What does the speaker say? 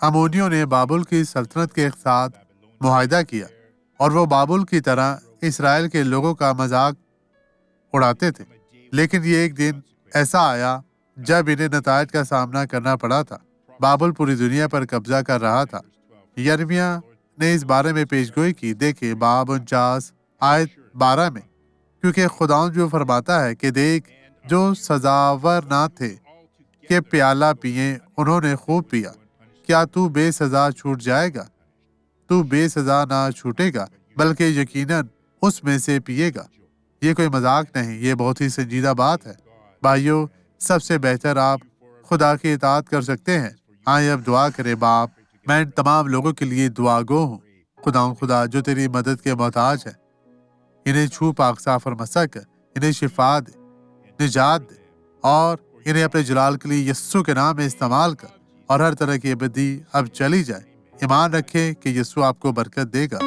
امونیوں نے بابل کی سلطنت کے ساتھ معاہدہ کیا اور وہ بابل کی طرح اسرائیل کے لوگوں کا مذاق اڑاتے تھے، لیکن یہ ایک دن ایسا آیا جب انہیں نتائج کا سامنا کرنا پڑا تھا۔ بابل پوری دنیا پر قبضہ کر رہا تھا۔ یرمیہ نے اس بارے میں پیشگوئی کی، دیکھیں باب 49 آیت 12 میں، کیونکہ خداوند جو فرماتا ہے کہ دیکھ، جو سزاور نہ تھے کہ پیالہ پئیں انہوں نے خوب پیا، کیا تو بے سزا چھوٹ جائے گا؟ تو بے سزا نہ چھوٹے گا بلکہ یقیناً اس میں سے پیے گا۔ یہ کوئی مذاق نہیں، یہ بہت ہی سنجیدہ بات ہے۔ بھائیو، سب سے بہتر آپ خدا کی اطاعت کر سکتے ہیں۔ آئیں اب دعا کریں۔ باپ، میں ان تمام لوگوں کے لیے دعا گو ہوں، خدا جو تیری مدد کے محتاج ہے، انہیں چھو پاک صاف اور مسح کر، انہیں شفا دے، نجات دے، اور انہیں اپنے جلال کے لیے یسوع کے نام میں استعمال کر، اور ہر طرح کی بدی اب چلی جائے۔ ایمان رکھیں کہ یسوع آپ کو برکت دے گا۔